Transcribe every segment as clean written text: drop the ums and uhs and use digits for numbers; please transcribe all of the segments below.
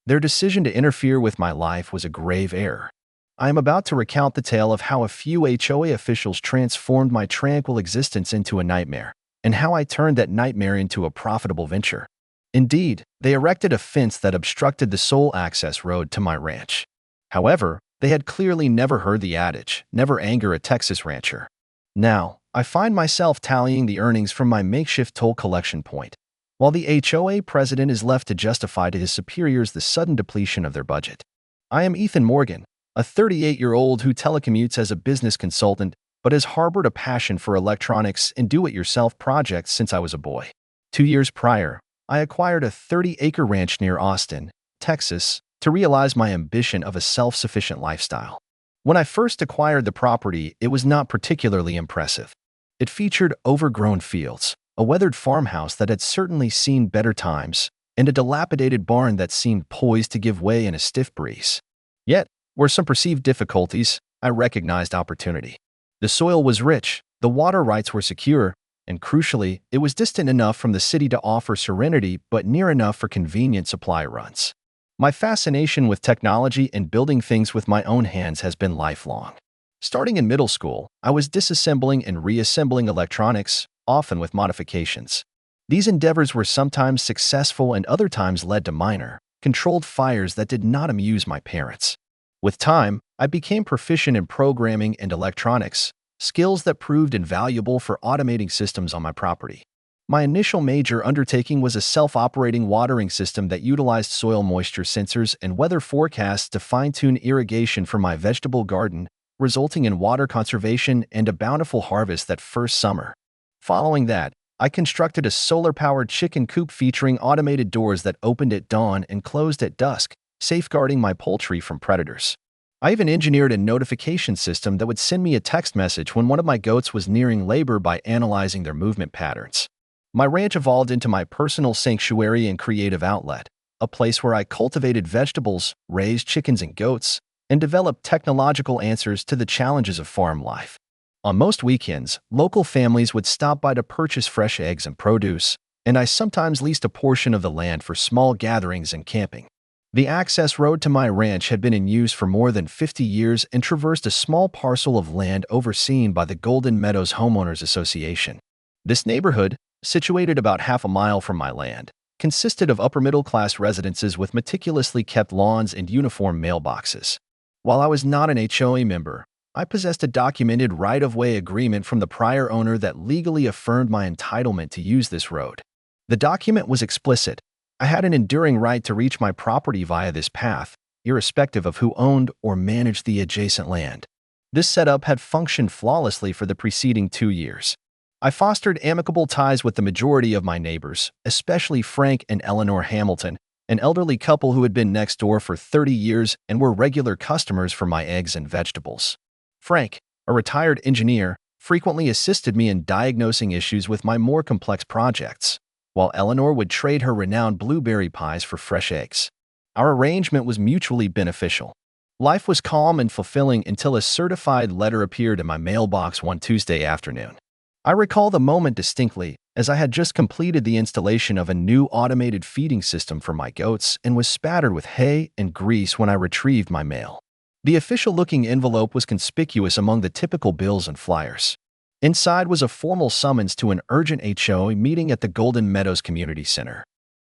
Their decision to interfere with my life was a grave error. I am about to recount the tale of how a few HOA officials transformed my tranquil existence into a nightmare, and how I turned that nightmare into a profitable venture. Indeed, they erected a fence that obstructed the sole access road to my ranch. However, they had clearly never heard the adage, "Never anger a Texas rancher." Now, I find myself tallying the earnings from my makeshift toll collection point, while the HOA president is left to justify to his superiors the sudden depletion of their budget. I am Ethan Morgan, a 38-year-old who telecommutes as a business consultant but has harbored a passion for electronics and do-it-yourself projects since I was a boy. 2 years prior, I acquired a 30-acre ranch near Austin, Texas, to realize my ambition of a self-sufficient lifestyle. When I first acquired the property, it was not particularly impressive. It featured overgrown fields, a weathered farmhouse that had certainly seen better times, and a dilapidated barn that seemed poised to give way in a stiff breeze. Yet, where some perceived difficulties, I recognized opportunity. The soil was rich, the water rights were secure, and crucially, it was distant enough from the city to offer serenity but near enough for convenient supply runs. My fascination with technology and building things with my own hands has been lifelong. Starting in middle school, I was disassembling and reassembling electronics, often with modifications. These endeavors were sometimes successful and other times led to minor, controlled fires that did not amuse my parents. With time, I became proficient in programming and electronics, skills that proved invaluable for automating systems on my property. My initial major undertaking was a self-operating watering system that utilized soil moisture sensors and weather forecasts to fine-tune irrigation for my vegetable garden, resulting in water conservation and a bountiful harvest that first summer. Following that, I constructed a solar-powered chicken coop featuring automated doors that opened at dawn and closed at dusk, safeguarding my poultry from predators. I even engineered a notification system that would send me a text message when one of my goats was nearing labor by analyzing their movement patterns. My ranch evolved into my personal sanctuary and creative outlet, a place where I cultivated vegetables, raised chickens and goats, and developed technological answers to the challenges of farm life. On most weekends, local families would stop by to purchase fresh eggs and produce, and I sometimes leased a portion of the land for small gatherings and camping. The access road to my ranch had been in use for more than 50 years and traversed a small parcel of land overseen by the Golden Meadows Homeowners Association. This neighborhood, situated about half a mile from my land, consisted of upper-middle-class residences with meticulously kept lawns and uniform mailboxes. While I was not an HOA member, I possessed a documented right-of-way agreement from the prior owner that legally affirmed my entitlement to use this road. The document was explicit. I had an enduring right to reach my property via this path, irrespective of who owned or managed the adjacent land. This setup had functioned flawlessly for the preceding 2 years. I fostered amicable ties with the majority of my neighbors, especially Frank and Eleanor Hamilton, an elderly couple who had been next door for 30 years and were regular customers for my eggs and vegetables. Frank, a retired engineer, frequently assisted me in diagnosing issues with my more complex projects, while Eleanor would trade her renowned blueberry pies for fresh eggs. Our arrangement was mutually beneficial. Life was calm and fulfilling until a certified letter appeared in my mailbox one Tuesday afternoon. I recall the moment distinctly, as I had just completed the installation of a new automated feeding system for my goats and was spattered with hay and grease when I retrieved my mail. The official-looking envelope was conspicuous among the typical bills and flyers. Inside was a formal summons to an urgent HOA meeting at the Golden Meadows Community Center.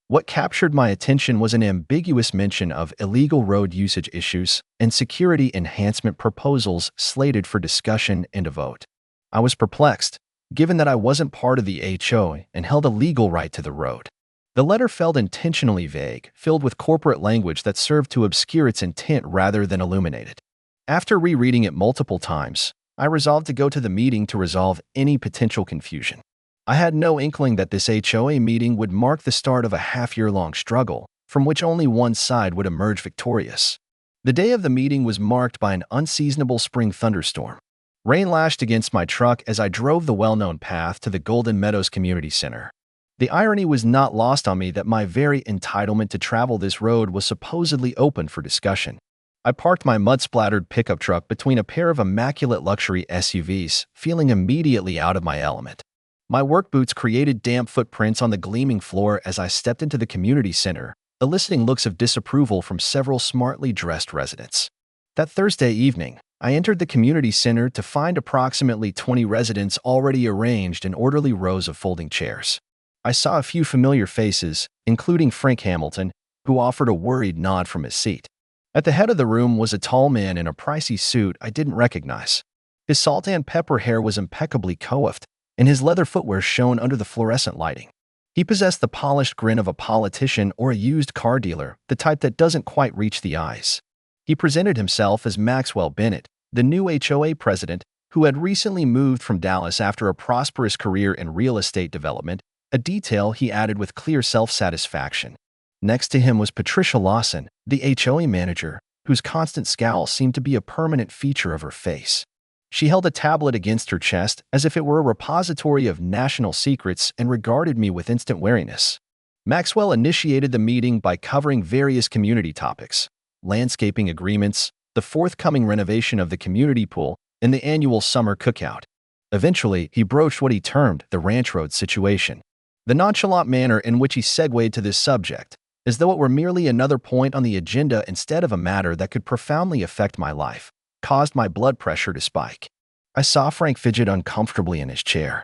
What captured my attention was an ambiguous mention of illegal road usage issues and security enhancement proposals slated for discussion and a vote. I was perplexed, given that I wasn't part of the HOA and held a legal right to the road. The letter felt intentionally vague, filled with corporate language that served to obscure its intent rather than illuminate it. After rereading it multiple times, I resolved to go to the meeting to resolve any potential confusion. I had no inkling that this HOA meeting would mark the start of a half-year-long struggle, from which only one side would emerge victorious. The day of the meeting was marked by an unseasonable spring thunderstorm. Rain lashed against my truck as I drove the well-known path to the Golden Meadows Community Center. The irony was not lost on me that my very entitlement to travel this road was supposedly open for discussion. I parked my mud-splattered pickup truck between a pair of immaculate luxury SUVs, feeling immediately out of my element. My work boots created damp footprints on the gleaming floor as I stepped into the community center, eliciting looks of disapproval from several smartly dressed residents. That Thursday evening, I entered the community center to find approximately 20 residents already arranged in orderly rows of folding chairs. I saw a few familiar faces, including Frank Hamilton, who offered a worried nod from his seat. At the head of the room was a tall man in a pricey suit I didn't recognize. His salt and pepper hair was impeccably coiffed, and his leather footwear shone under the fluorescent lighting. He possessed the polished grin of a politician or a used car dealer, the type that doesn't quite reach the eyes. He presented himself as Maxwell Bennett, the new HOA president who had recently moved from Dallas after a prosperous career in real estate development, a detail he added with clear self-satisfaction. Next to him was Patricia Lawson, the HOA manager, whose constant scowl seemed to be a permanent feature of her face. She held a tablet against her chest as if it were a repository of national secrets and regarded me with instant wariness. Maxwell initiated the meeting by covering various community topics: landscaping agreements, the forthcoming renovation of the community pool, and the annual summer cookout. Eventually, he broached what he termed the ranch road situation. The nonchalant manner in which he segued to this subject, as though it were merely another point on the agenda instead of a matter that could profoundly affect my life, caused my blood pressure to spike. I saw Frank fidget uncomfortably in his chair.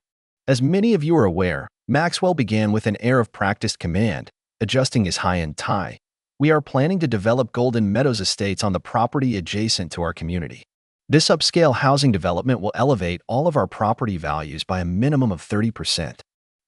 As many of you are aware, Maxwell began with an air of practiced command, adjusting his high-end tie. We are planning to develop Golden Meadows Estates on the property adjacent to our community. This upscale housing development will elevate all of our property values by a minimum of 30%.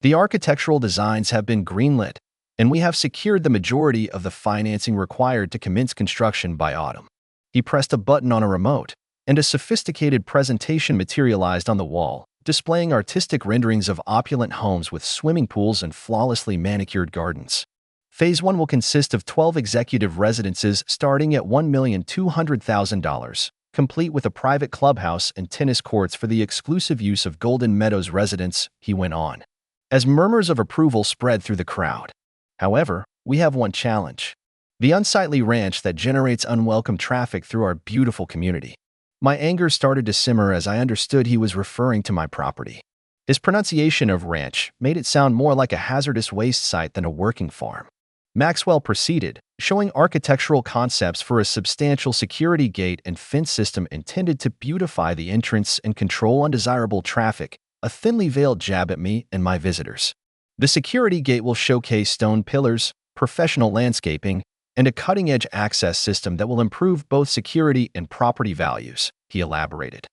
The architectural designs have been greenlit, and we have secured the majority of the financing required to commence construction by autumn. He pressed a button on a remote, and a sophisticated presentation materialized on the wall, displaying artistic renderings of opulent homes with swimming pools and flawlessly manicured gardens. Phase 1 will consist of 12 executive residences starting at $1,200,000, complete with a private clubhouse and tennis courts for the exclusive use of Golden Meadows residents, he went on, as murmurs of approval spread through the crowd. However, we have one challenge: the unsightly ranch that generates unwelcome traffic through our beautiful community. My anger started to simmer as I understood he was referring to my property. His pronunciation of ranch made it sound more like a hazardous waste site than a working farm. Maxwell proceeded, showing architectural concepts for a substantial security gate and fence system intended to beautify the entrance and control undesirable traffic, a thinly veiled jab at me and my visitors. The security gate will showcase stone pillars, professional landscaping, and a cutting-edge access system that will improve both security and property values, he elaborated.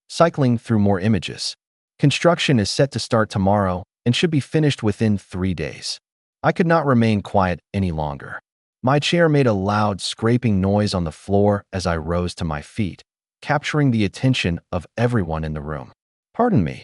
Cycling through more images. Construction is set to start tomorrow and should be finished within 3 days. I could not remain quiet any longer. My chair made a loud, scraping noise on the floor as I rose to my feet, capturing the attention of everyone in the room. "Pardon me,"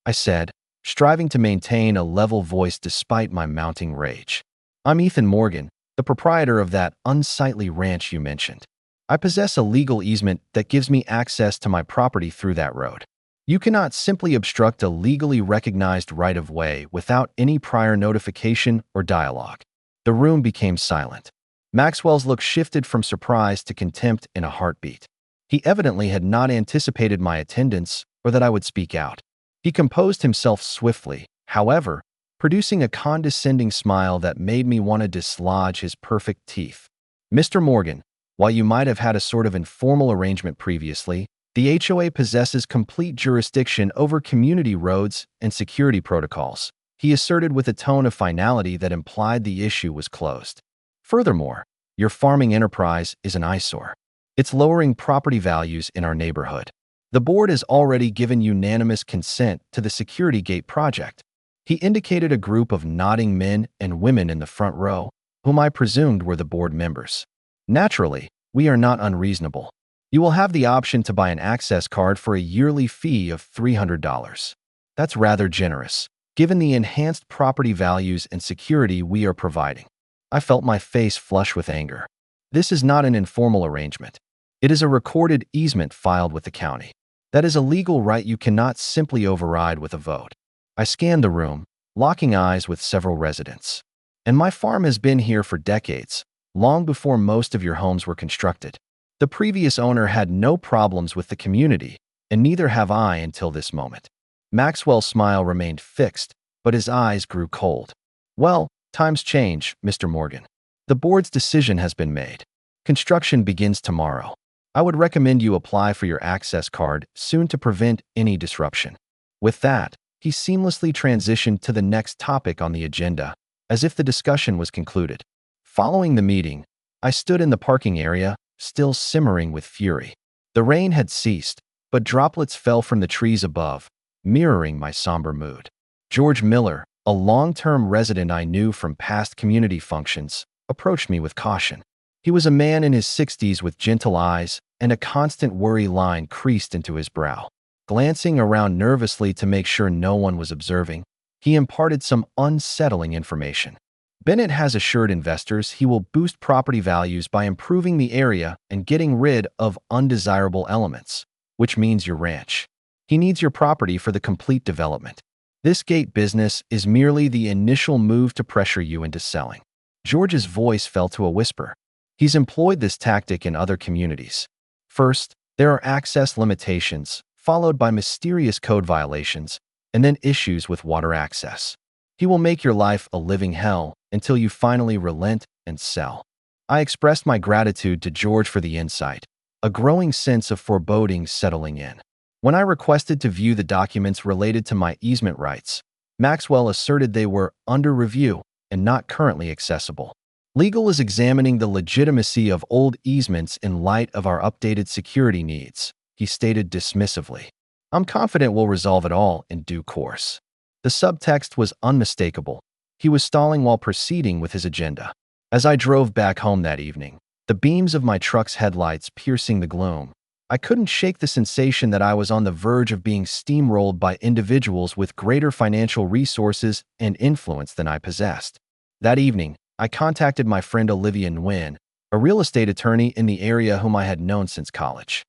I said, striving to maintain a level voice despite my mounting rage. "I'm Ethan Morgan, the proprietor of that unsightly ranch you mentioned. I possess a legal easement that gives me access to my property through that road. You cannot simply obstruct a legally recognized right-of-way without any prior notification or dialogue." The room became silent. Maxwell's look shifted from surprise to contempt in a heartbeat. He evidently had not anticipated my attendance or that I would speak out. He composed himself swiftly, however, producing a condescending smile that made me want to dislodge his perfect teeth. "Mr. Morgan, while you might have had a sort of informal arrangement previously, the HOA possesses complete jurisdiction over community roads and security protocols," he asserted with a tone of finality that implied the issue was closed. "Furthermore, your farming enterprise is an eyesore. It's lowering property values in our neighborhood. The board has already given unanimous consent to the security gate project." He indicated a group of nodding men and women in the front row, whom I presumed were the board members. "Naturally, we are not unreasonable. You will have the option to buy an access card for a yearly fee of $300. That's rather generous, given the enhanced property values and security we are providing." I felt my face flush with anger. This is not an informal arrangement. It is a recorded easement filed with the county. That is a legal right you cannot simply override with a vote. I scanned the room, locking eyes with several residents. "And my farm has been here for decades, long before most of your homes were constructed. The previous owner had no problems with the community, and neither have I until this moment." Maxwell's smile remained fixed, but his eyes grew cold. "Well, times change, Mr. Morgan. The board's decision has been made. Construction begins tomorrow. I would recommend you apply for your access card soon to prevent any disruption." With that, he seamlessly transitioned to the next topic on the agenda, as if the discussion was concluded. Following the meeting, I stood in the parking area, still simmering with fury. The rain had ceased, but droplets fell from the trees above, mirroring my somber mood. George Miller, a long-term resident I knew from past community functions, approached me with caution. He was a man in his 60s with gentle eyes, and a constant worry line creased into his brow. Glancing around nervously to make sure no one was observing, he imparted some unsettling information. "Bennett has assured investors he will boost property values by improving the area and getting rid of undesirable elements, which means your ranch. He needs your property for the complete development. This gate business is merely the initial move to pressure you into selling." George's voice fell to a whisper. He's employed this tactic in other communities. First, there are access limitations, followed by mysterious code violations, and then issues with water access. He will make your life a living hell until you finally relent and sell. I expressed my gratitude to George for the insight, a growing sense of foreboding settling in. When I requested to view the documents related to my easement rights, Maxwell asserted they were under review and not currently accessible. "Legal is examining the legitimacy of old easements in light of our updated security needs," he stated dismissively. "I'm confident we'll resolve it all in due course." The subtext was unmistakable. He was stalling while proceeding with his agenda. As I drove back home that evening, the beams of my truck's headlights piercing the gloom, I couldn't shake the sensation that I was on the verge of being steamrolled by individuals with greater financial resources and influence than I possessed. That evening, I contacted my friend Olivia Nguyen, a real estate attorney in the area whom I had known since college.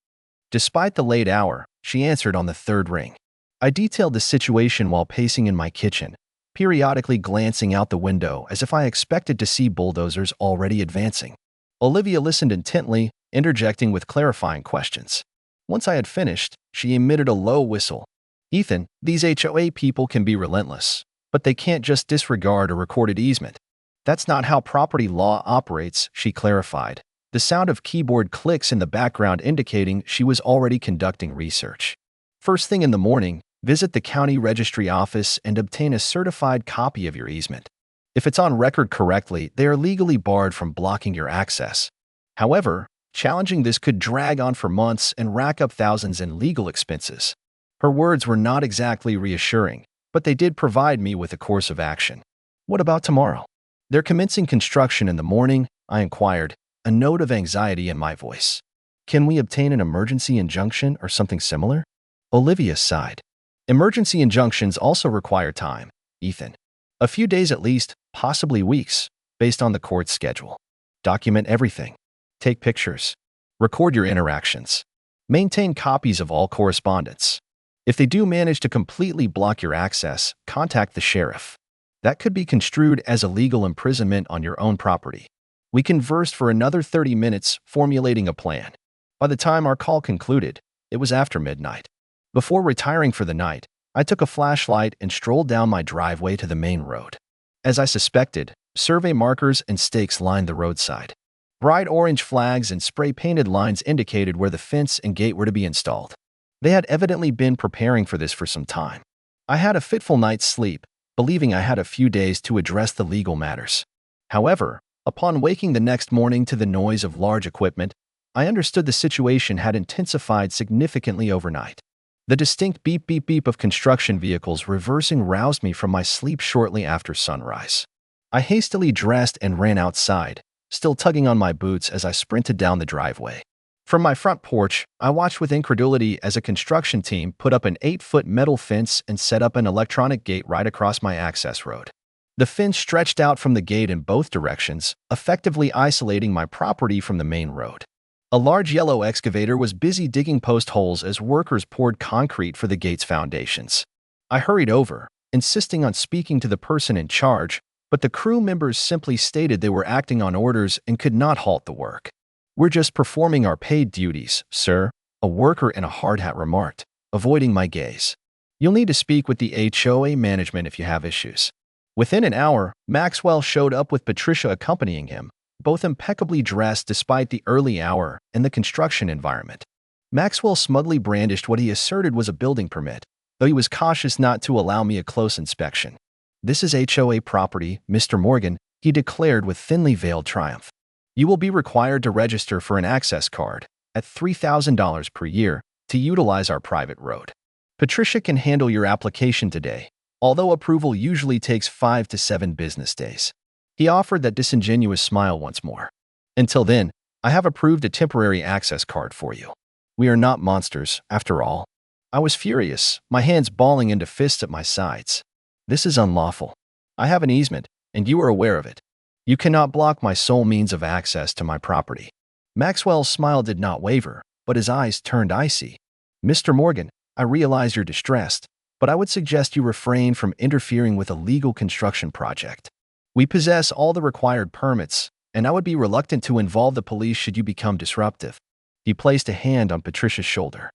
Despite the late hour, she answered on the third ring. I detailed the situation while pacing in my kitchen, periodically glancing out the window as if I expected to see bulldozers already advancing. Olivia listened intently, interjecting with clarifying questions. Once I had finished, she emitted a low whistle. "Ethan, these HOA people can be relentless, but they can't just disregard a recorded easement. That's not how property law operates," she clarified, the sound of keyboard clicks in the background indicating she was already conducting research. "First thing in the morning, visit the county registry office and obtain a certified copy of your easement. If it's on record correctly, they are legally barred from blocking your access. However, challenging this could drag on for months and rack up thousands in legal expenses." Her words were not exactly reassuring, but they did provide me with a course of action. "What about tomorrow?" "They're commencing construction in the morning," I inquired, a note of anxiety in my voice. "Can we obtain an emergency injunction or something similar?" Olivia sighed. "Emergency injunctions also require time, Ethan. A few days at least, possibly weeks, based on the court's schedule. Document everything. Take pictures. Record your interactions. Maintain copies of all correspondence. If they do manage to completely block your access, contact the sheriff. That could be construed as illegal imprisonment on your own property." We conversed for another 30 minutes, formulating a plan. By the time our call concluded, it was after midnight. Before retiring for the night, I took a flashlight and strolled down my driveway to the main road. As I suspected, survey markers and stakes lined the roadside. Bright orange flags and spray-painted lines indicated where the fence and gate were to be installed. They had evidently been preparing for this for some time. I had a fitful night's sleep, believing I had a few days to address the legal matters. However, upon waking the next morning to the noise of large equipment, I understood the situation had intensified significantly overnight. The distinct beep-beep-beep of construction vehicles reversing roused me from my sleep shortly after sunrise. I hastily dressed and ran outside, still tugging on my boots as I sprinted down the driveway. From my front porch, I watched with incredulity as a construction team put up an 8-foot metal fence and set up an electronic gate right across my access road. The fence stretched out from the gate in both directions, effectively isolating my property from the main road. A large yellow excavator was busy digging post holes as workers poured concrete for the gate's foundations. I hurried over, insisting on speaking to the person in charge, but the crew members simply stated they were acting on orders and could not halt the work. "We're just performing our paid duties, sir," a worker in a hard hat remarked, avoiding my gaze. "You'll need to speak with the HOA management if you have issues." Within an hour, Maxwell showed up with Patricia accompanying him, both impeccably dressed despite the early hour and the construction environment. Maxwell smugly brandished what he asserted was a building permit, though he was cautious not to allow me a close inspection. "This is HOA property, Mr. Morgan," he declared with thinly veiled triumph. "You will be required to register for an access card at $3,000 per year to utilize our private road. Patricia can handle your application today, although approval usually takes 5 to 7 business days." He offered that disingenuous smile once more. "Until then, I have approved a temporary access card for you. We are not monsters, after all." I was furious, my hands balling into fists at my sides. "This is unlawful. I have an easement, and you are aware of it. You cannot block my sole means of access to my property." Maxwell's smile did not waver, but his eyes turned icy. "Mr. Morgan, I realize you're distressed, but I would suggest you refrain from interfering with a legal construction project. We possess all the required permits, and I would be reluctant to involve the police should you become disruptive." He placed a hand on Patricia's shoulder.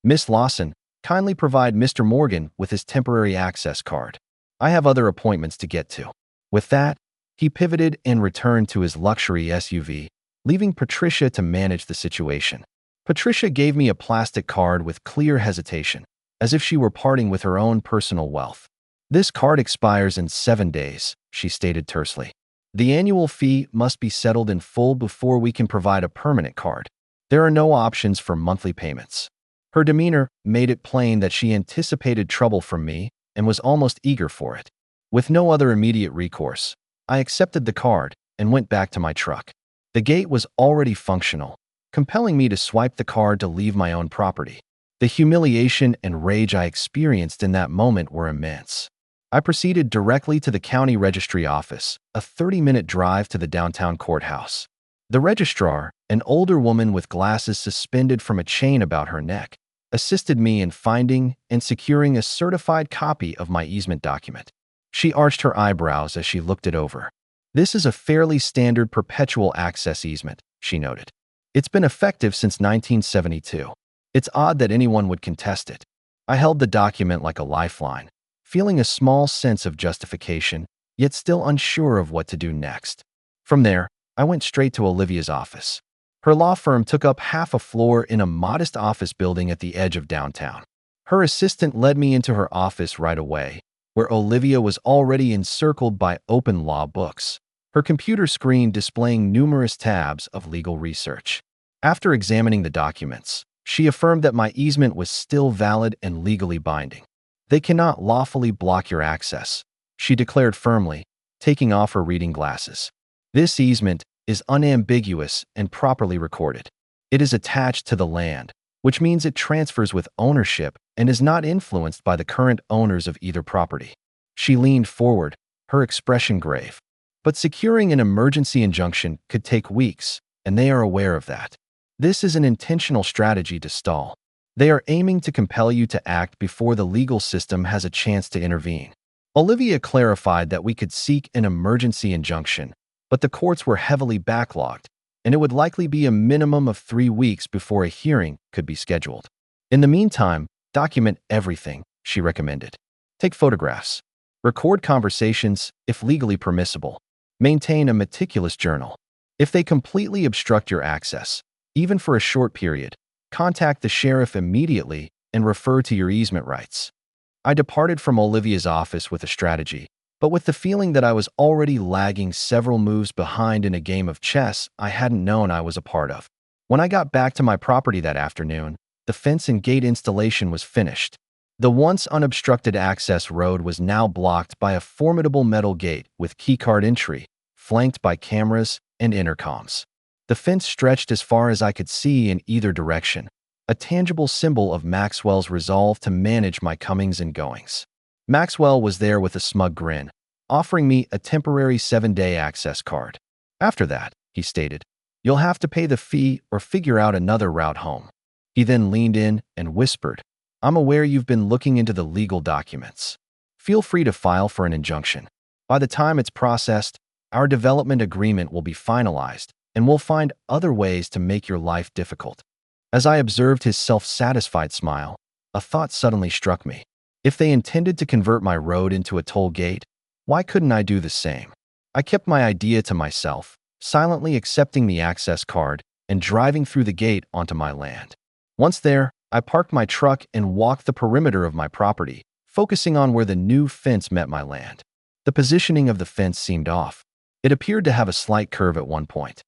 "Miss Lawson, kindly provide Mr. Morgan with his temporary access card. I have other appointments to get to." With that, he pivoted and returned to his luxury SUV, leaving Patricia to manage the situation. Patricia gave me a plastic card with clear hesitation, as if she were parting with her own personal wealth. "This card expires in 7 days, she stated tersely. "The annual fee must be settled in full before we can provide a permanent card. There are no options for monthly payments." Her demeanor made it plain that she anticipated trouble from me and was almost eager for it. With no other immediate recourse, I accepted the card and went back to my truck. The gate was already functional, compelling me to swipe the card to leave my own property. The humiliation and rage I experienced in that moment were immense. I proceeded directly to the county registry office, a 30-minute drive to the downtown courthouse. The registrar, an older woman with glasses suspended from a chain about her neck, assisted me in finding and securing a certified copy of my easement document. She arched her eyebrows as she looked it over. "This is a fairly standard perpetual access easement," she noted. "It's been effective since 1972. It's odd that anyone would contest it." I held the document like a lifeline, feeling a small sense of justification, yet still unsure of what to do next. From there, I went straight to Olivia's office. Her law firm took up half a floor in a modest office building at the edge of downtown. Her assistant led me into her office right away, where Olivia was already encircled by open law books, her computer screen displaying numerous tabs of legal research. After examining the documents, she affirmed that my easement was still valid and legally binding. "They cannot lawfully block your access," she declared firmly, taking off her reading glasses. "This easement is unambiguous and properly recorded. It is attached to the land, which means it transfers with ownership and is not influenced by the current owners of either property." She leaned forward, her expression grave. "But securing an emergency injunction could take weeks, and they are aware of that. This is an intentional strategy to stall. They are aiming to compel you to act before the legal system has a chance to intervene." Olivia clarified that we could seek an emergency injunction, but the courts were heavily backlogged, and it would likely be a minimum of 3 weeks before a hearing could be scheduled. "In the meantime, document everything," she recommended. "Take photographs. Record conversations, if legally permissible. Maintain a meticulous journal. If they completely obstruct your access, even for a short period, contact the sheriff immediately and refer to your easement rights." I departed from Olivia's office with a strategy, but with the feeling that I was already lagging several moves behind in a game of chess I hadn't known I was a part of. When I got back to my property that afternoon, the fence and gate installation was finished. The once unobstructed access road was now blocked by a formidable metal gate with keycard entry, flanked by cameras and intercoms. The fence stretched as far as I could see in either direction, a tangible symbol of Maxwell's resolve to manage my comings and goings. Maxwell was there with a smug grin, offering me a temporary 7-day access card. "After that," he stated, "you'll have to pay the fee or figure out another route home." He then leaned in and whispered, "I'm aware you've been looking into the legal documents. Feel free to file for an injunction. By the time it's processed, our development agreement will be finalized, and we'll find other ways to make your life difficult." As I observed his self-satisfied smile, a thought suddenly struck me. If they intended to convert my road into a toll gate, why couldn't I do the same? I kept my idea to myself, silently accepting the access card and driving through the gate onto my land. Once there, I parked my truck and walked the perimeter of my property, focusing on where the new fence met my land. The positioning of the fence seemed off. It appeared to have a slight curve at one point,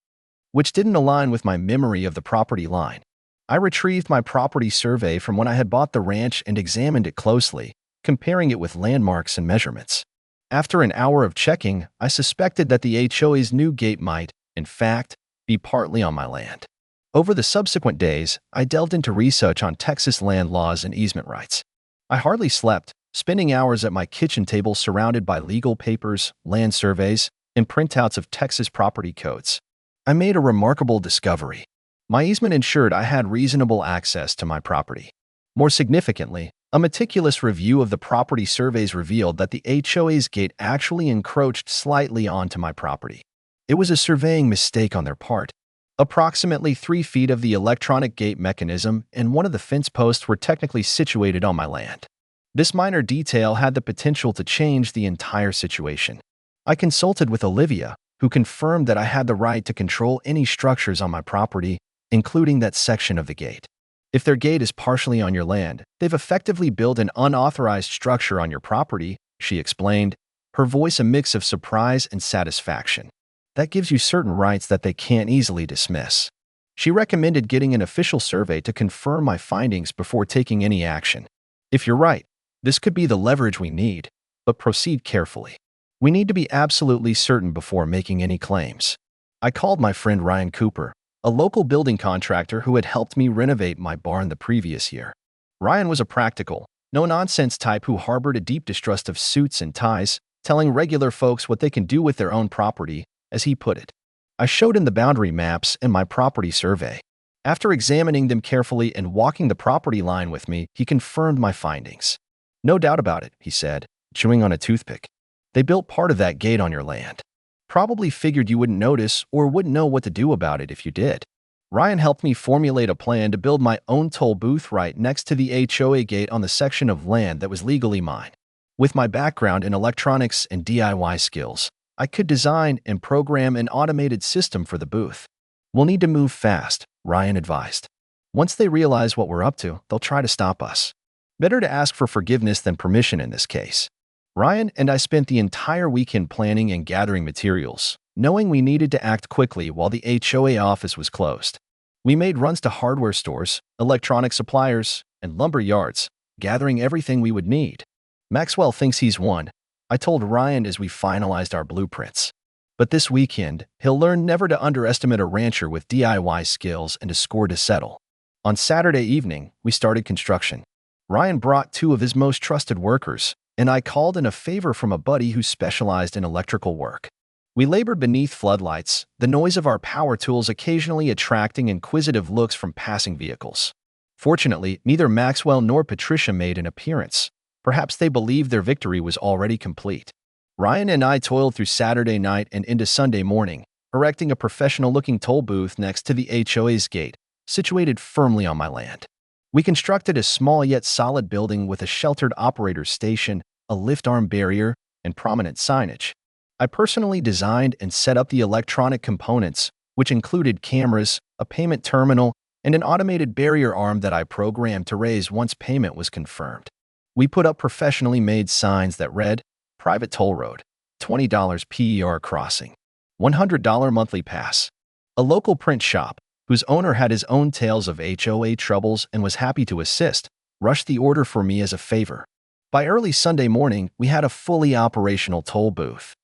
which didn't align with my memory of the property line. I retrieved my property survey from when I had bought the ranch and examined it closely, comparing it with landmarks and measurements. After an hour of checking, I suspected that the HOA's new gate might, in fact, be partly on my land. Over the subsequent days, I delved into research on Texas land laws and easement rights. I hardly slept, spending hours at my kitchen table surrounded by legal papers, land surveys, and printouts of Texas property codes. I made a remarkable discovery. My easement ensured I had reasonable access to my property. More significantly, a meticulous review of the property surveys revealed that the HOA's gate actually encroached slightly onto my property. It was a surveying mistake on their part. Approximately 3 feet of the electronic gate mechanism and one of the fence posts were technically situated on my land. This minor detail had the potential to change the entire situation. I consulted with Olivia, who confirmed that I had the right to control any structures on my property, including that section of the gate. If their gate is partially on your land, they've effectively built an unauthorized structure on your property, she explained, her voice a mix of surprise and satisfaction. That gives you certain rights that they can't easily dismiss. She recommended getting an official survey to confirm my findings before taking any action. If you're right, this could be the leverage we need, but proceed carefully. We need to be absolutely certain before making any claims. I called my friend Ryan Cooper, a local building contractor who had helped me renovate my barn the previous year. Ryan was a practical, no-nonsense type who harbored a deep distrust of suits and ties, telling regular folks what they can do with their own property, as he put it. I showed him the boundary maps and my property survey. After examining them carefully and walking the property line with me, he confirmed my findings. No doubt about it, he said, chewing on a toothpick. They built part of that gate on your land. Probably figured you wouldn't notice or wouldn't know what to do about it if you did. Ryan helped me formulate a plan to build my own toll booth right next to the HOA gate on the section of land that was legally mine. With my background in electronics and DIY skills, I could design and program an automated system for the booth. We'll need to move fast, Ryan advised. Once they realize what we're up to, they'll try to stop us. Better to ask for forgiveness than permission in this case. Ryan and I spent the entire weekend planning and gathering materials, knowing we needed to act quickly while the HOA office was closed. We made runs to hardware stores, electronic suppliers, and lumber yards, gathering everything we would need. Maxwell thinks he's won, I told Ryan as we finalized our blueprints. But this weekend, he'll learn never to underestimate a rancher with DIY skills and a score to settle. On Saturday evening, we started construction. Ryan brought 2 of his most trusted workers, and I called in a favor from a buddy who specialized in electrical work. We labored beneath floodlights, the noise of our power tools occasionally attracting inquisitive looks from passing vehicles. Fortunately, neither Maxwell nor Patricia made an appearance. Perhaps they believed their victory was already complete. Ryan and I toiled through Saturday night and into Sunday morning, erecting a professional-looking toll booth next to the HOA's gate, situated firmly on my land. We constructed a small yet solid building with a sheltered operator's station, a lift arm barrier, and prominent signage. I personally designed and set up the electronic components, which included cameras, a payment terminal, and an automated barrier arm that I programmed to raise once payment was confirmed. We put up professionally made signs that read, Private Toll Road, $20 PER crossing, $100 monthly pass. A local print shop, whose owner had his own tales of HOA troubles and was happy to assist, rushed the order for me as a favor. By early Sunday morning, we had a fully operational toll booth,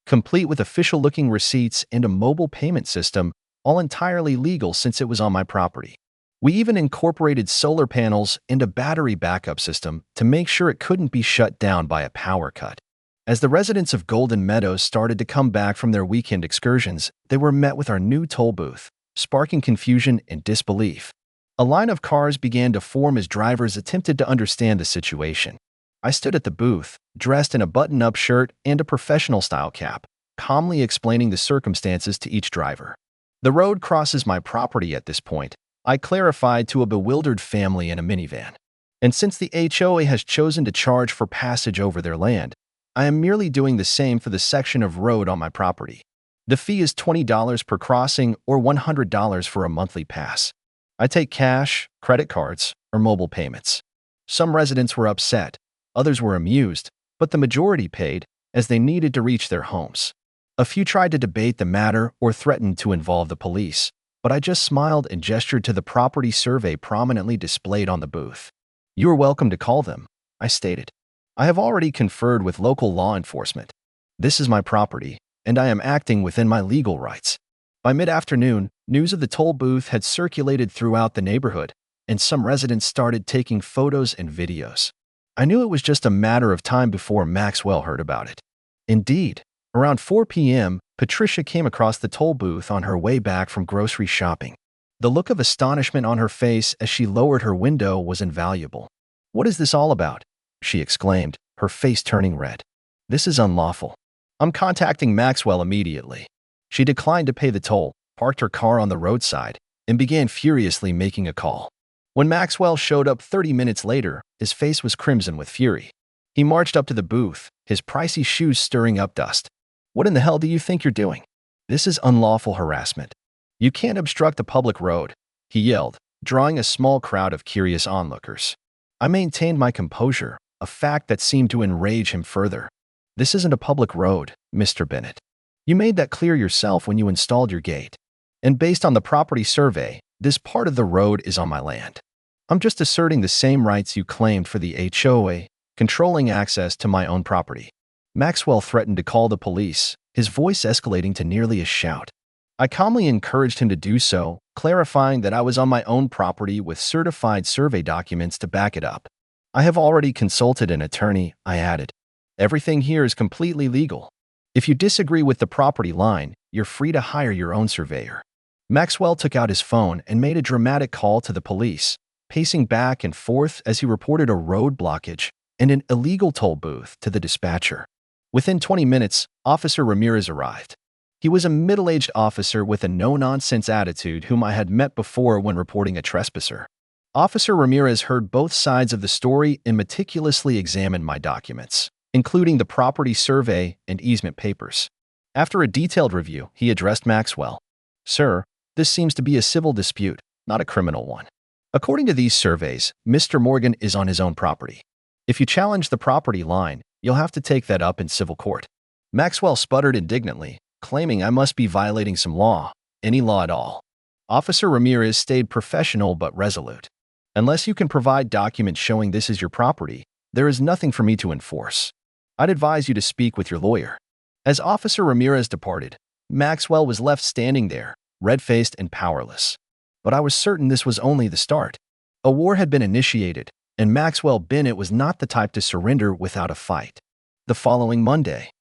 complete with official-looking receipts and a mobile payment system, all entirely legal since it was on my property. We even incorporated solar panels and a battery backup system to make sure it couldn't be shut down by a power cut. As the residents of Golden Meadows started to come back from their weekend excursions, they were met with our new toll booth, sparking confusion and disbelief. A line of cars began to form as drivers attempted to understand the situation. I stood at the booth, dressed in a button-up shirt and a professional-style cap, calmly explaining the circumstances to each driver. The road crosses my property at this point, I clarified to a bewildered family in a minivan. And since the HOA has chosen to charge for passage over their land, I am merely doing the same for the section of road on my property. The fee is $20 per crossing or $100 for a monthly pass. I take cash, credit cards, or mobile payments. Some residents were upset, others were amused, but the majority paid as they needed to reach their homes. A few tried to debate the matter or threatened to involve the police, but I just smiled and gestured to the property survey prominently displayed on the booth. "You are welcome to call them," I stated. "I have already conferred with local law enforcement. This is my property, and I am acting within my legal rights." By mid-afternoon, news of the toll booth had circulated throughout the neighborhood, and some residents started taking photos and videos. I knew it was just a matter of time before Maxwell heard about it. Indeed, around 4 p.m., Patricia came across the toll booth on her way back from grocery shopping. The look of astonishment on her face as she lowered her window was invaluable. "What is this all about?" she exclaimed, her face turning red. "This is unlawful. I'm contacting Maxwell immediately." She declined to pay the toll, parked her car on the roadside, and began furiously making a call. When Maxwell showed up 30 minutes later, his face was crimson with fury. He marched up to the booth, his pricey shoes stirring up dust. "What in the hell do you think you're doing? This is unlawful harassment. You can't obstruct the public road," he yelled, drawing a small crowd of curious onlookers. I maintained my composure, a fact that seemed to enrage him further. "This isn't a public road, Mr. Bennett. You made that clear yourself when you installed your gate. And based on the property survey, this part of the road is on my land. I'm just asserting the same rights you claimed for the HOA, controlling access to my own property." Maxwell threatened to call the police, his voice escalating to nearly a shout. I calmly encouraged him to do so, clarifying that I was on my own property with certified survey documents to back it up. "I have already consulted an attorney," I added. "Everything here is completely legal. If you disagree with the property line, you're free to hire your own surveyor." Maxwell took out his phone and made a dramatic call to the police, pacing back and forth as he reported a road blockage and an illegal toll booth to the dispatcher. Within 20 minutes, Officer Ramirez arrived. He was a middle-aged officer with a no-nonsense attitude whom I had met before when reporting a trespasser. Officer Ramirez heard both sides of the story and meticulously examined my documents, including the property survey and easement papers. After a detailed review, he addressed Maxwell. "Sir, this seems to be a civil dispute, not a criminal one. According to these surveys, Mr. Morgan is on his own property. If you challenge the property line, you'll have to take that up in civil court." Maxwell sputtered indignantly, claiming I must be violating some law, any law at all. Officer Ramirez stayed professional but resolute. "Unless you can provide documents showing this is your property, there is nothing for me to enforce. I'd advise you to speak with your lawyer." As Officer Ramirez departed, Maxwell was left standing there, red-faced and powerless. But I was certain this was only the start. A war had been initiated, and Maxwell Bennett was not the type to surrender without a fight. The following Monday,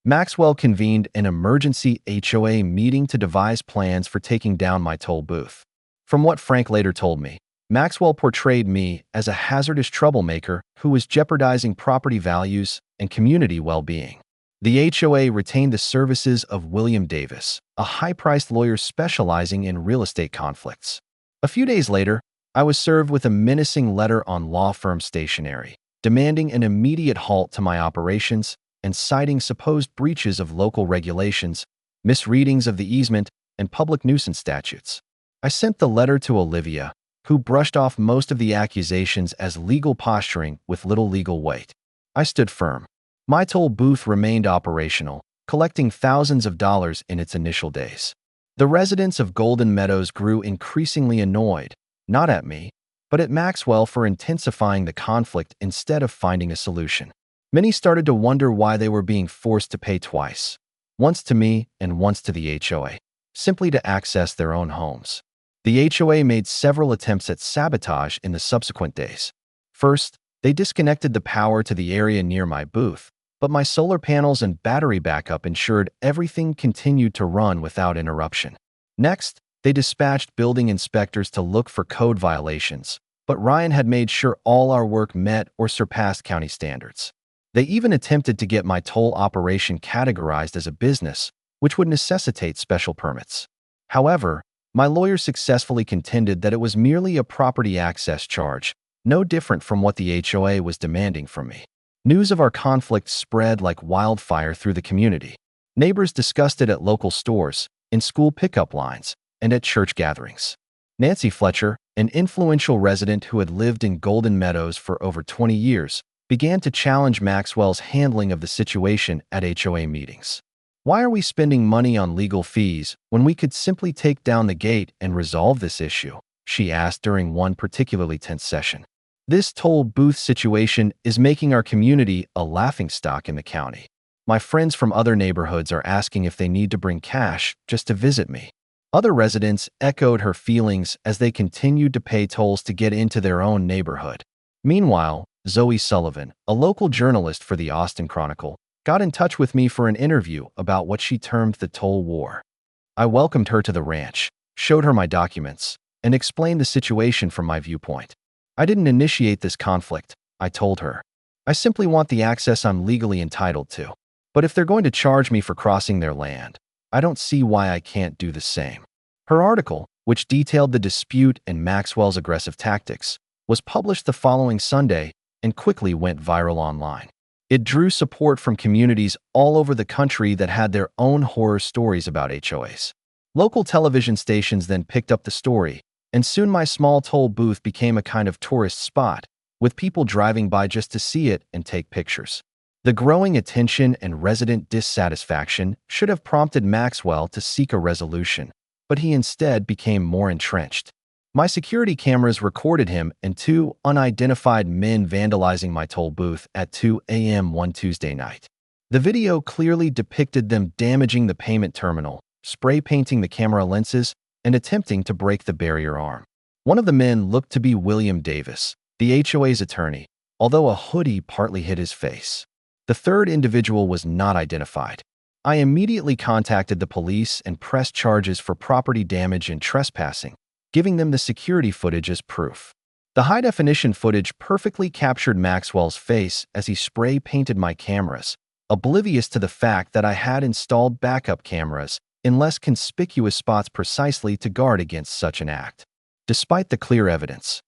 Maxwell convened an emergency HOA meeting to devise plans for taking down my toll booth. From what Frank later told me, Maxwell portrayed me as a hazardous troublemaker who was jeopardizing property values and community well-being. The HOA retained the services of William Davis, a high-priced lawyer specializing in real estate conflicts. A few days later, I was served with a menacing letter on law firm stationery, demanding an immediate halt to my operations and citing supposed breaches of local regulations, misreadings of the easement, and public nuisance statutes. I sent the letter to Olivia, who brushed off most of the accusations as legal posturing with little legal weight. I stood firm. My toll booth remained operational, collecting thousands of dollars in its initial days. The residents of Golden Meadows grew increasingly annoyed, not at me, but at Maxwell for intensifying the conflict instead of finding a solution. Many started to wonder why they were being forced to pay twice, once to me and once to the HOA, simply to access their own homes. The HOA made several attempts at sabotage in the subsequent days. First, they disconnected the power to the area near my booth, but my solar panels and battery backup ensured everything continued to run without interruption. Next, they dispatched building inspectors to look for code violations, but Ryan had made sure all our work met or surpassed county standards. They even attempted to get my toll operation categorized as a business, which would necessitate special permits. However, my lawyer successfully contended that it was merely a property access charge, no different from what the HOA was demanding from me. News of our conflict spread like wildfire through the community. Neighbors discussed it at local stores, in school pickup lines, and at church gatherings. Nancy Fletcher, an influential resident who had lived in Golden Meadows for over 20 years, began to challenge Maxwell's handling of the situation at HOA meetings. "Why are we spending money on legal fees when we could simply take down the gate and resolve this issue?" she asked during one particularly tense session. "This toll booth situation is making our community a laughingstock in the county. My friends from other neighborhoods are asking if they need to bring cash just to visit me." Other residents echoed her feelings as they continued to pay tolls to get into their own neighborhood. Meanwhile, Zoe Sullivan, a local journalist for the Austin Chronicle, got in touch with me for an interview about what she termed the toll war. I welcomed her to the ranch, showed her my documents, and explained the situation from my viewpoint. "I didn't initiate this conflict," I told her. "I simply want the access I'm legally entitled to. But if they're going to charge me for crossing their land, I don't see why I can't do the same." Her article, which detailed the dispute and Maxwell's aggressive tactics, was published the following Sunday and quickly went viral online. It drew support from communities all over the country that had their own horror stories about HOAs. Local television stations then picked up the story, and soon my small toll booth became a kind of tourist spot, with people driving by just to see it and take pictures. The growing attention and resident dissatisfaction should have prompted Maxwell to seek a resolution, but he instead became more entrenched. My security cameras recorded him and two unidentified men vandalizing my toll booth at 2 a.m. one Tuesday night. The video clearly depicted them damaging the payment terminal, spray painting the camera lenses, and attempting to break the barrier arm. One of the men looked to be William Davis, the HOA's attorney, although a hoodie partly hid his face. The third individual was not identified. I immediately contacted the police and pressed charges for property damage and trespassing, giving them the security footage as proof. The high-definition footage perfectly captured Maxwell's face as he spray-painted my cameras, oblivious to the fact that I had installed backup cameras in less conspicuous spots precisely to guard against such an act. Despite the clear evidence,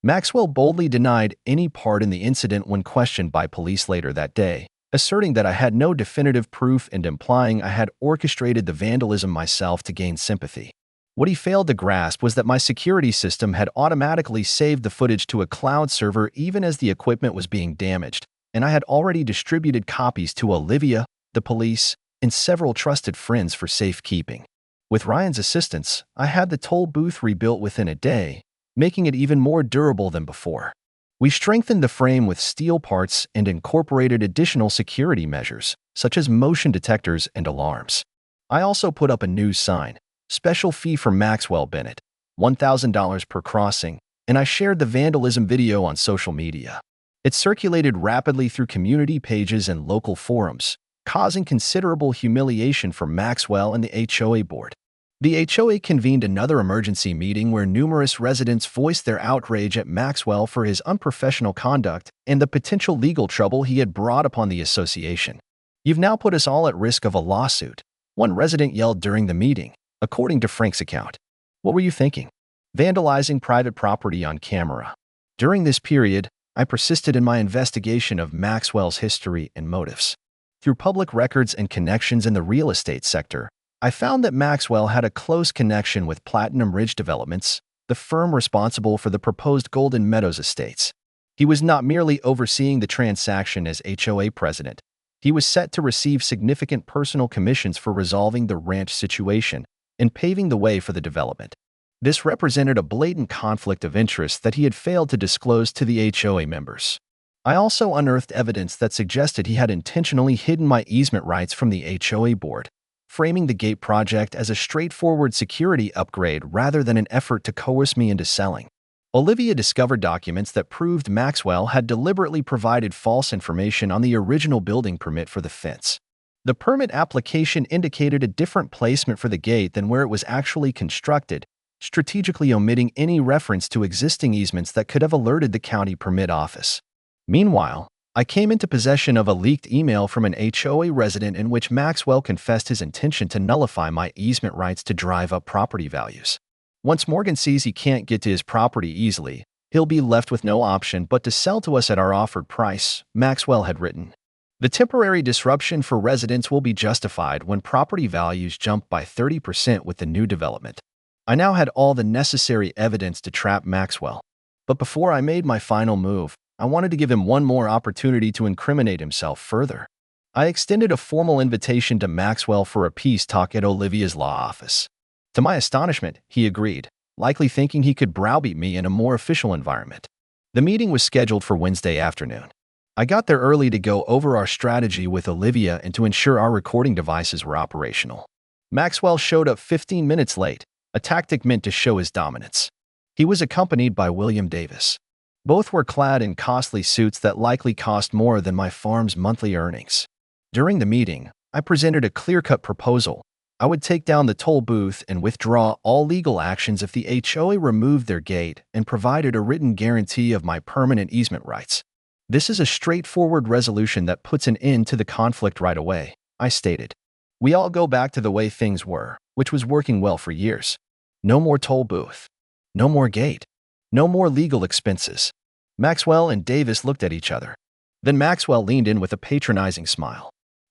Maxwell boldly denied any part in the incident when questioned by police later that day, asserting that I had no definitive proof and implying I had orchestrated the vandalism myself to gain sympathy. What he failed to grasp was that my security system had automatically saved the footage to a cloud server even as the equipment was being damaged, and I had already distributed copies to Olivia, the police, and several trusted friends for safekeeping. With Ryan's assistance, I had the toll booth rebuilt within a day, making it even more durable than before. We strengthened the frame with steel parts and incorporated additional security measures, such as motion detectors and alarms. I also put up a new sign, "Special fee for Maxwell Bennett, $1,000 per crossing," and I shared the vandalism video on social media. It circulated rapidly through community pages and local forums, causing considerable humiliation for Maxwell and the HOA board. The HOA convened another emergency meeting where numerous residents voiced their outrage at Maxwell for his unprofessional conduct and the potential legal trouble he had brought upon the association. "You've now put us all at risk of a lawsuit," one resident yelled during the meeting, according to Frank's account. "What were you thinking? Vandalizing private property on camera." During this period, I persisted in my investigation of Maxwell's history and motives. Through public records and connections in the real estate sector, I found that Maxwell had a close connection with Platinum Ridge Developments, the firm responsible for the proposed Golden Meadows estates. He was not merely overseeing the transaction as HOA president. He was set to receive significant personal commissions for resolving the ranch situation and paving the way for the development. This represented a blatant conflict of interest that he had failed to disclose to the HOA members. I also unearthed evidence that suggested he had intentionally hidden my easement rights from the HOA board, framing the gate project as a straightforward security upgrade rather than an effort to coerce me into selling. Olivia discovered documents that proved Maxwell had deliberately provided false information on the original building permit for the fence. The permit application indicated a different placement for the gate than where it was actually constructed, strategically omitting any reference to existing easements that could have alerted the county permit office. Meanwhile, I came into possession of a leaked email from an HOA resident in which Maxwell confessed his intention to nullify my easement rights to drive up property values. Once Morgan sees he can't get to his property easily, he'll be left with no option but to sell to us at our offered price, Maxwell had written. The temporary disruption for residents will be justified when property values jump by 30% with the new development. I now had all the necessary evidence to trap Maxwell. But before I made my final move, I wanted to give him one more opportunity to incriminate himself further. I extended a formal invitation to Maxwell for a peace talk at Olivia's law office. To my astonishment, he agreed, likely thinking he could browbeat me in a more official environment. The meeting was scheduled for Wednesday afternoon. I got there early to go over our strategy with Olivia and to ensure our recording devices were operational. Maxwell showed up 15 minutes late, a tactic meant to show his dominance. He was accompanied by William Davis. Both were clad in costly suits that likely cost more than my farm's monthly earnings. During the meeting, I presented a clear-cut proposal. I would take down the toll booth and withdraw all legal actions if the HOA removed their gate and provided a written guarantee of my permanent easement rights. This is a straightforward resolution that puts an end to the conflict right away, I stated. We all go back to the way things were, which was working well for years. No more toll booth. No more gate. No more legal expenses. Maxwell and Davis looked at each other. Then Maxwell leaned in with a patronizing smile.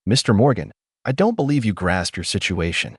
Mr. Morgan, I don't believe you grasp your situation.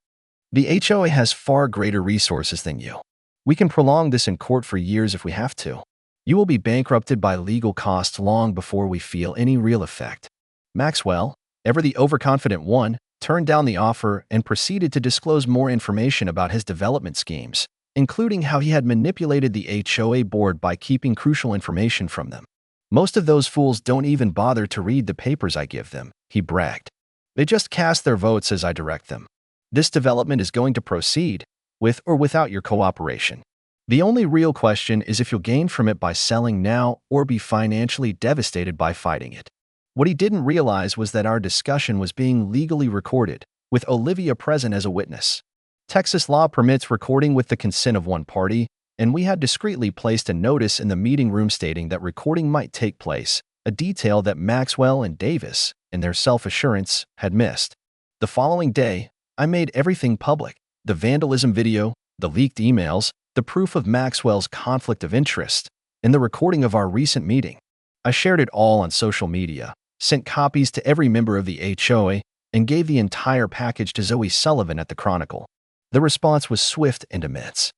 The HOA has far greater resources than you. We can prolong this in court for years if we have to. You will be bankrupted by legal costs long before we feel any real effect. Maxwell, ever the overconfident one, turned down the offer and proceeded to disclose more information about his development schemes, including how he had manipulated the HOA board by keeping crucial information from them. Most of those fools don't even bother to read the papers I give them, he bragged. They just cast their votes as I direct them. This development is going to proceed, with or without your cooperation. The only real question is if you'll gain from it by selling now or be financially devastated by fighting it. What he didn't realize was that our discussion was being legally recorded, with Olivia present as a witness. Texas law permits recording with the consent of one party, and we had discreetly placed a notice in the meeting room stating that recording might take place, a detail that Maxwell and Davis, in their self-assurance, had missed. The following day, I made everything public: the vandalism video, the leaked emails, the proof of Maxwell's conflict of interest, and the recording of our recent meeting. I shared it all on social media, sent copies to every member of the HOA, and gave the entire package to Zoe Sullivan at the Chronicle. The response was swift and immense.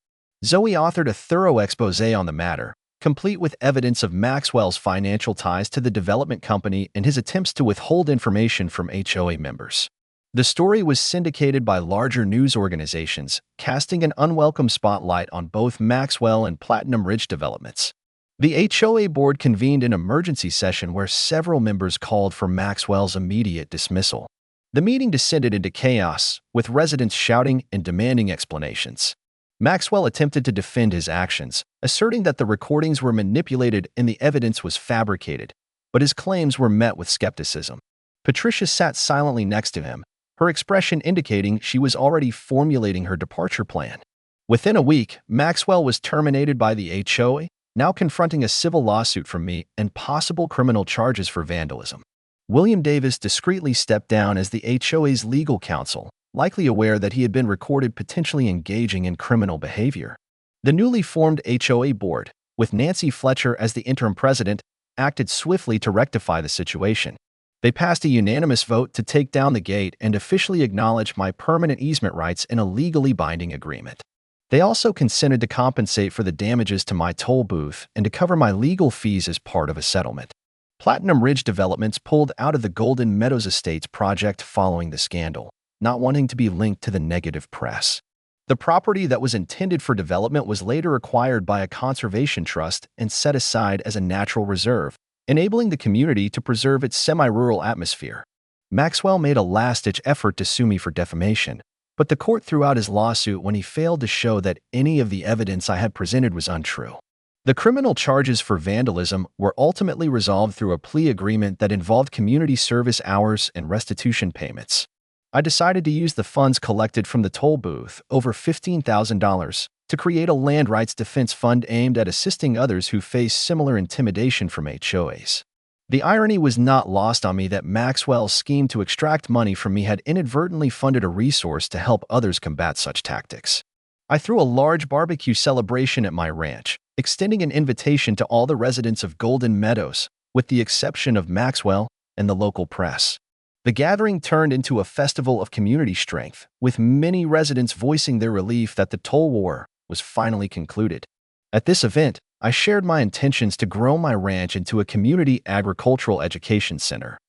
Zoe authored a thorough expose on the matter, complete with evidence of Maxwell's financial ties to the development company and his attempts to withhold information from HOA members. The story was syndicated by larger news organizations, casting an unwelcome spotlight on both Maxwell and Platinum Ridge developments. The HOA board convened an emergency session where several members called for Maxwell's immediate dismissal. The meeting descended into chaos, with residents shouting and demanding explanations. Maxwell attempted to defend his actions, asserting that the recordings were manipulated and the evidence was fabricated, but his claims were met with skepticism. Patricia sat silently next to him, her expression indicating she was already formulating her departure plan. Within a week, Maxwell was terminated by the HOA, now confronting a civil lawsuit from me and possible criminal charges for vandalism. William Davis discreetly stepped down as the HOA's legal counsel, likely aware that he had been recorded potentially engaging in criminal behavior. The newly formed HOA board, with Nancy Fletcher as the interim president, acted swiftly to rectify the situation. They passed a unanimous vote to take down the gate and officially acknowledge my permanent easement rights in a legally binding agreement. They also consented to compensate for the damages to my toll booth and to cover my legal fees as part of a settlement. Platinum Ridge Developments pulled out of the Golden Meadows Estates project following the scandal, not wanting to be linked to the negative press. The property that was intended for development was later acquired by a conservation trust and set aside as a natural reserve, enabling the community to preserve its semi-rural atmosphere. Maxwell made a last-ditch effort to sue me for defamation, but the court threw out his lawsuit when he failed to show that any of the evidence I had presented was untrue. The criminal charges for vandalism were ultimately resolved through a plea agreement that involved community service hours and restitution payments. I decided to use the funds collected from the toll booth, over $15,000, to create a land rights defense fund aimed at assisting others who face similar intimidation from HOAs. The irony was not lost on me that Maxwell's scheme to extract money from me had inadvertently funded a resource to help others combat such tactics. I threw a large barbecue celebration at my ranch, extending an invitation to all the residents of Golden Meadows, with the exception of Maxwell, and the local press. The gathering turned into a festival of community strength, with many residents voicing their relief that the toll war was finally concluded. At this event, I shared my intentions to grow my ranch into a community agricultural education center,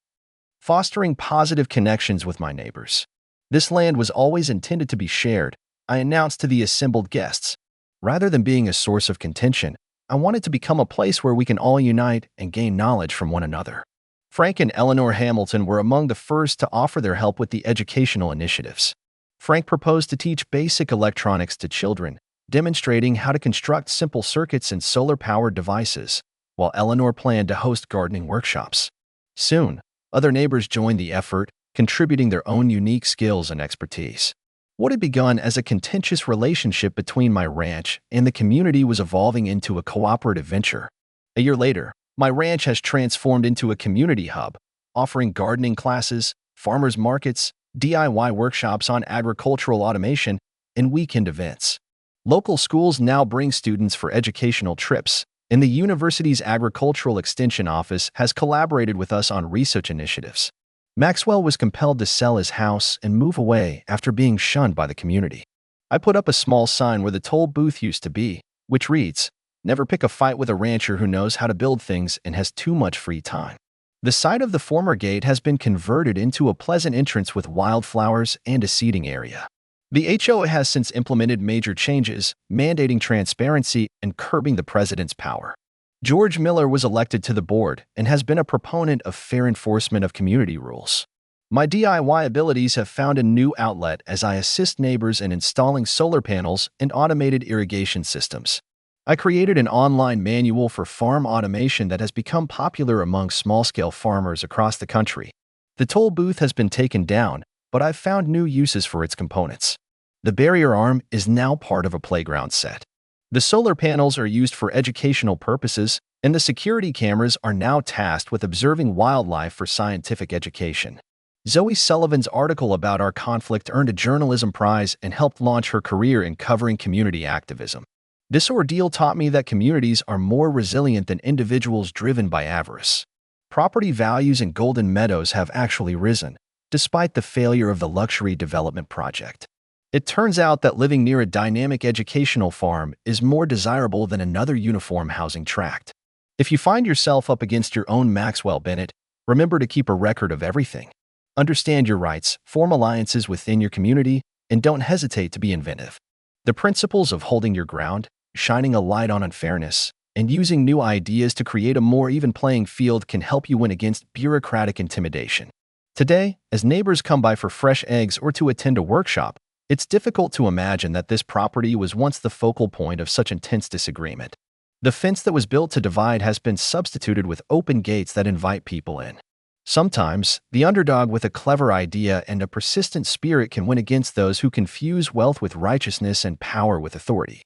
fostering positive connections with my neighbors. This land was always intended to be shared, I announced to the assembled guests. Rather than being a source of contention, I wanted to become a place where we can all unite and gain knowledge from one another. Frank and Eleanor Hamilton were among the first to offer their help with the educational initiatives. Frank proposed to teach basic electronics to children, demonstrating how to construct simple circuits and solar-powered devices, while Eleanor planned to host gardening workshops. Soon, other neighbors joined the effort, contributing their own unique skills and expertise. What had begun as a contentious relationship between my ranch and the community was evolving into a cooperative venture. A year later, my ranch has transformed into a community hub, offering gardening classes, farmers markets, DIY workshops on agricultural automation, and weekend events. Local schools now bring students for educational trips, and the university's Agricultural Extension Office has collaborated with us on research initiatives. Maxwell was compelled to sell his house and move away after being shunned by the community. I put up a small sign where the toll booth used to be, which reads, "Never pick a fight with a rancher who knows how to build things and has too much free time." The site of the former gate has been converted into a pleasant entrance with wildflowers and a seating area. The HOA has since implemented major changes, mandating transparency and curbing the president's power. George Miller was elected to the board and has been a proponent of fair enforcement of community rules. My DIY abilities have found a new outlet as I assist neighbors in installing solar panels and automated irrigation systems. I created an online manual for farm automation that has become popular among small-scale farmers across the country. The toll booth has been taken down, but I've found new uses for its components. The barrier arm is now part of a playground set. The solar panels are used for educational purposes, and the security cameras are now tasked with observing wildlife for scientific education. Zoe Sullivan's article about our conflict earned a journalism prize and helped launch her career in covering community activism. This ordeal taught me that communities are more resilient than individuals driven by avarice. Property values in Golden Meadows have actually risen, despite the failure of the luxury development project. It turns out that living near a dynamic educational farm is more desirable than another uniform housing tract. If you find yourself up against your own Maxwell Bennett, remember to keep a record of everything. Understand your rights, form alliances within your community, and don't hesitate to be inventive. The principles of holding your ground, shining a light on unfairness, and using new ideas to create a more even playing field can help you win against bureaucratic intimidation. Today, as neighbors come by for fresh eggs or to attend a workshop, it's difficult to imagine that this property was once the focal point of such intense disagreement. The fence that was built to divide has been substituted with open gates that invite people in. Sometimes, the underdog with a clever idea and a persistent spirit can win against those who confuse wealth with righteousness and power with authority.